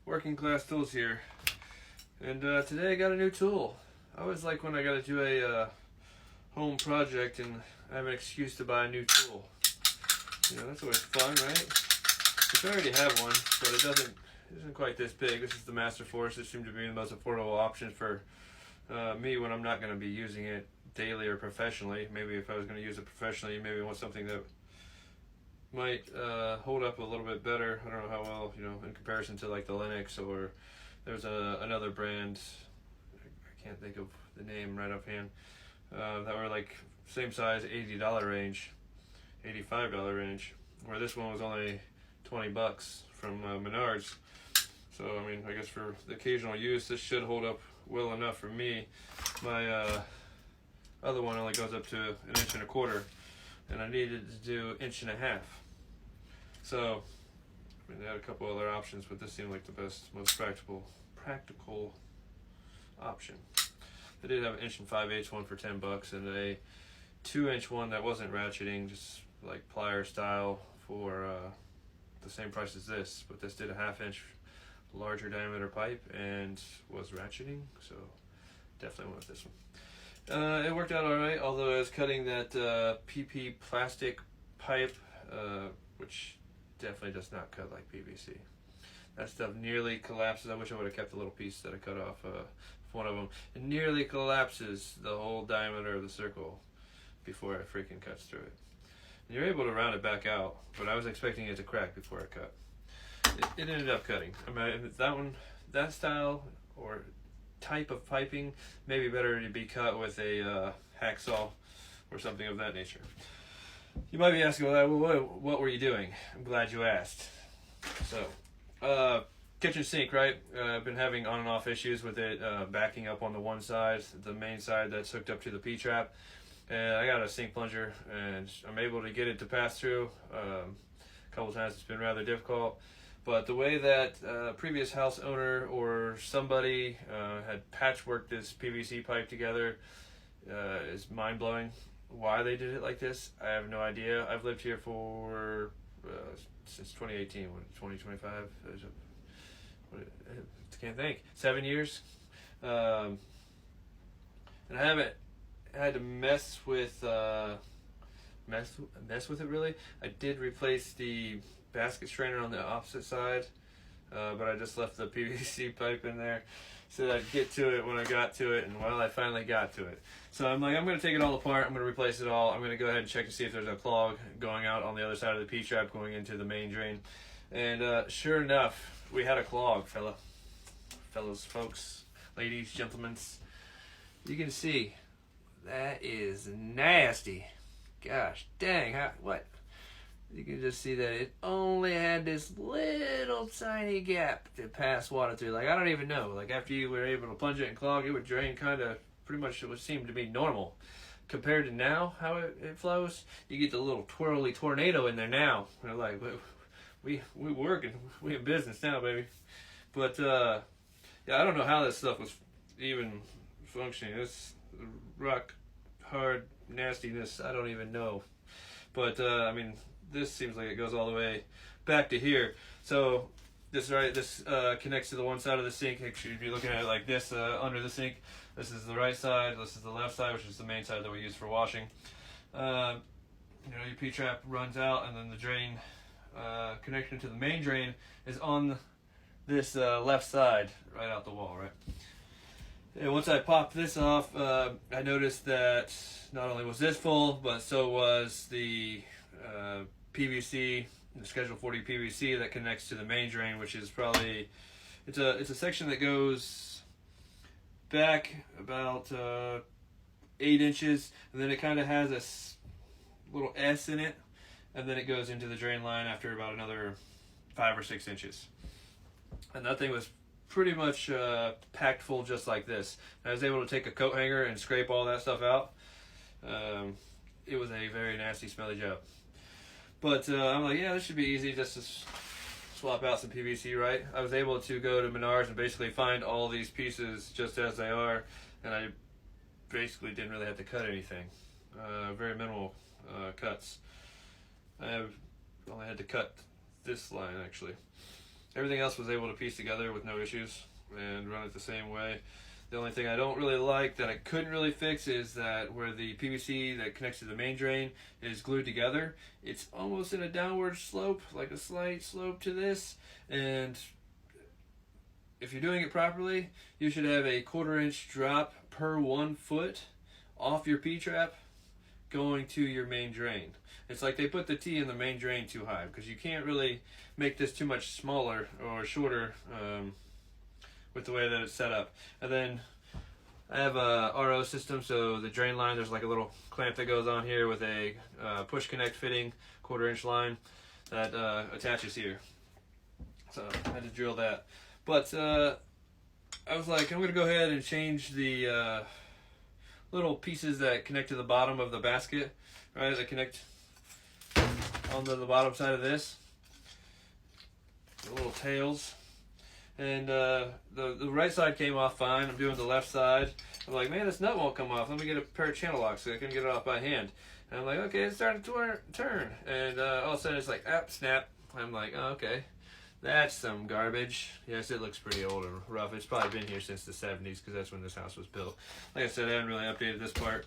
Working Class Tools here, and today I got a new tool. I always like when I gotta do a home project and I have an excuse to buy a new tool. You know, that's always fun, right? Which I already have one, but it isn't quite this big. This is the Master Force. It seemed to be the most affordable option for me when I'm not going to be using it daily or professionally. Maybe if I was going to use it professionally, maybe I want something that might hold up a little bit better. I don't know how well, you know, in comparison to like the Linux, or there's another brand, I can't think of the name right offhand, that were like same size, $80 range, $85 range, where this one was only $20 from Menards. So I mean, I guess for the occasional use, this should hold up well enough for me. My other one only goes up to 1.25 inches, and I needed to do 1.5 inches. So I mean, they had a couple other options, but this seemed like the best, most practical option. They did have an 1 5/8 one for $10, and a 2-inch one that wasn't ratcheting, just like plier style, for the same price as this, but this did a 1/2 inch larger diameter pipe and was ratcheting, so definitely went with this one. It worked out alright, although I was cutting that PP plastic pipe, which definitely does not cut like PVC. That stuff nearly collapses. I wish I would have kept the little piece that I cut off one of them. It nearly collapses the whole diameter of the circle before it freaking cuts through it. And you're able to round it back out, but I was expecting it to crack before it cut. It ended up cutting. I mean, that style or type of piping may be better to be cut with a hacksaw or something of that nature. You might be asking, well, what were you doing? I'm glad you asked. So, kitchen sink, right? I've been having on and off issues with it backing up on the one side, the main side that's hooked up to the P-trap. And I got a sink plunger, and I'm able to get it to pass through. A couple times it's been rather difficult. But the way that previous house owner or somebody had patchworked this PVC pipe together is mind-blowing. Why they did it like this, I have no idea. I've lived here for since 2018, 2025, I can't think, 7 years. And I haven't had to mess with it really. I did replace the basket strainer on the opposite side, but I just left the PVC pipe in there so that I'd get to it when I got to it, and well, I finally got to it. So I'm like, I'm going to take it all apart, I'm going to replace it all, I'm going to go ahead and check to see if there's a clog going out on the other side of the P-trap going into the main drain. And sure enough, we had a clog, fellows, folks, ladies, gentlemen. You can see, that is nasty. Gosh dang, what? You can just see that it only had this little tiny gap to pass water through. Like, I don't even know. Like, after you were able to plunge it and clog, it would drain kind of, pretty much it would seem to be normal. Compared to now, how it flows, you get the little twirly tornado in there now. We're like, we working, we in business now, baby. But, yeah, I don't know how this stuff was even functioning. This rock hard nastiness, I don't even know. But, I mean, this seems like it goes all the way back to here. So this connects to the one side of the sink. Actually, you'd be looking at it like this under the sink. This is the right side. This is the left side, which is the main side that we use for washing. You know, your P-trap runs out, and then the drain connection to the main drain is on this left side, right out the wall, right? And once I popped this off, I noticed that not only was this full, but so was the PVC, the Schedule 40 PVC that connects to the main drain, which is probably, it's a section that goes back about 8 inches, and then it kind of has a little S in it, and then it goes into the drain line after about another 5 or 6 inches. And that thing was pretty much packed full just like this. I was able to take a coat hanger and scrape all that stuff out. It was a very nasty, smelly job. But I'm like, yeah, this should be easy just to swap out some PVC, right? I was able to go to Menards and basically find all these pieces just as they are, and I basically didn't really have to cut anything. Very minimal cuts. I only had to cut this line, actually. everything else was able to piece together with no issues and run it the same way. The only thing I don't really like that I couldn't really fix is that where the PVC that connects to the main drain is glued together, it's almost in a downward slope, like a slight slope to this. And if you're doing it properly, you should have a 1/4 inch drop per 1 foot off your P-trap going to your main drain. It's like they put the T in the main drain too high, because you can't really make this too much smaller or shorter with the way that it's set up. And then I have a RO system, so the drain line, there's like a little clamp that goes on here with a push connect fitting 1/4 inch line that attaches here. So I had to drill that. But I was like, I'm going to go ahead and change the little pieces that connect to the bottom of the basket, right? That connect onto the bottom side of this. The little tails. And the right side came off fine. I'm doing the left side. I'm like, man, this nut won't come off. Let me get a pair of channel locks so I can get it off by hand. And I'm like, okay, it's starting to turn. And all of a sudden it's like, snap. I'm like, oh, okay. That's some garbage. Yes, it looks pretty old and rough. It's probably been here since the 70s because that's when this house was built. Like I said, I haven't really updated this part.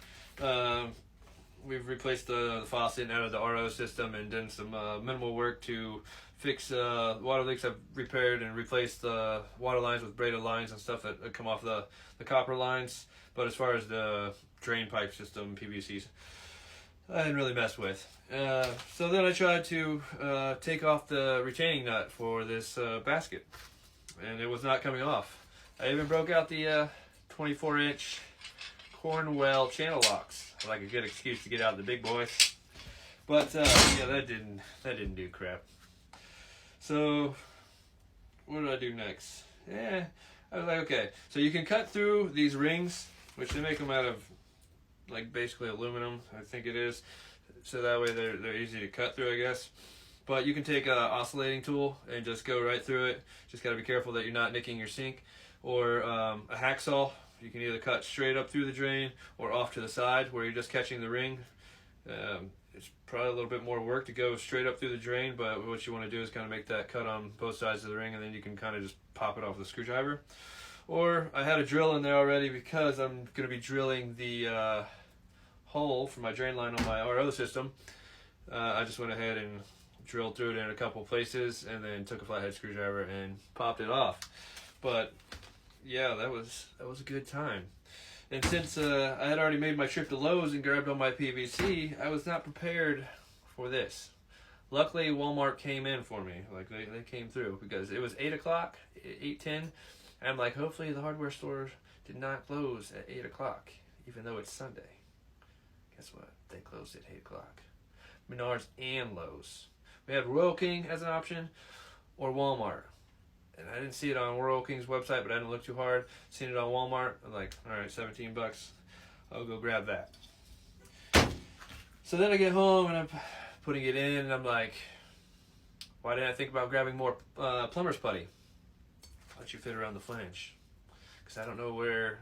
We've replaced the faucet and added the RO system and done some minimal work to fix water leaks. I've repaired and replaced the water lines with braided lines and stuff that come off the copper lines. But as far as the drain pipe system, PVCs, I didn't really mess with. So then I tried to take off the retaining nut for this basket, and it was not coming off. I even broke out the 24 inch Cornwell channel locks, like a good excuse to get out the big boys. But yeah, that didn't do crap. So what did I do next? Yeah, I was like, okay, so you can cut through these rings, which they make them out of like basically aluminum, I think it is. So that way they're easy to cut through, I guess. But you can take an oscillating tool and just go right through it. Just got to be careful that you're not nicking your sink. Or a hacksaw. You can either cut straight up through the drain or off to the side where you're just catching the ring. It's probably a little bit more work to go straight up through the drain, but what you want to do is kind of make that cut on both sides of the ring, and then you can kind of just pop it off with a screwdriver. Or I had a drill in there already because I'm going to be drilling the hole for my drain line on my RO system. I just went ahead and drilled through it in a couple places and then took a flathead screwdriver and popped it off. But yeah, that was a good time. And since I had already made my trip to Lowe's and grabbed all my PVC, I was not prepared for this. Luckily, Walmart came in for me. Like they came through because it was 8 o'clock, 8:10. I'm like, hopefully the hardware store did not close at 8 o'clock, even though it's Sunday. Guess what? They closed at 8 o'clock. Menards and Lowe's. We had Royal King as an option, or Walmart. And I didn't see it on Royal King's website, but I didn't look too hard. Seen it on Walmart. I'm like, all right, $17. I'll go grab that. So then I get home and I'm putting it in, and I'm like, why didn't I think about grabbing more plumber's putty? Let you fit around the flange, because I don't know where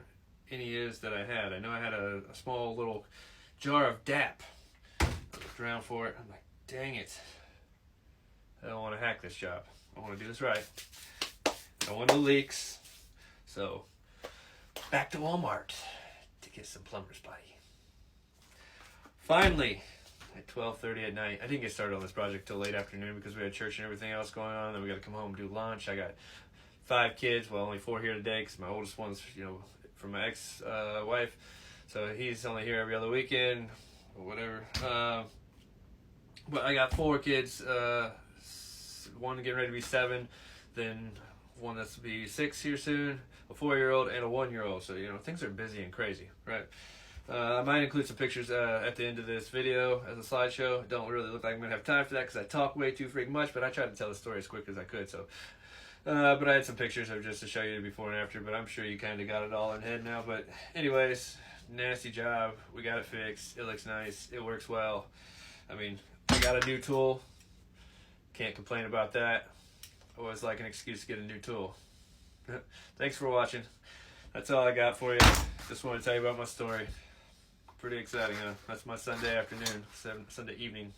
any is that I had. I know I had a small little jar of DAP. I looked around for it. I'm like, dang it. I don't want to hack this job. I want to do this right. I don't want no leaks. So, back to Walmart to get some plumber's putty. Finally, at 12:30 at night, I didn't get started on this project till late afternoon because we had church and everything else going on. Then we got to come home and do lunch. I got 5 kids, well, only 4 here today because my oldest one's, from my ex-wife. So he's only here every other weekend or whatever. But I got 4 kids, one getting ready to be 7, then one that's to be 6 here soon, a 4-year-old and a 1-year-old. So, things are busy and crazy, right? I might include some pictures at the end of this video as a slideshow. Don't really look like I'm going to have time for that because I talk way too freaking much, but I tried to tell the story as quick as I could. So, but I had some pictures of just to show you the before and after, but I'm sure you kind of got it all in head now. But anyways, nasty job. We got it fixed. It looks nice. It works well. I mean, I got a new tool. Can't complain about that. Always like an excuse to get a new tool. Thanks for watching. That's all I got for you. Just wanted to tell you about my story. Pretty exciting, huh? That's my Sunday afternoon, Sunday evening.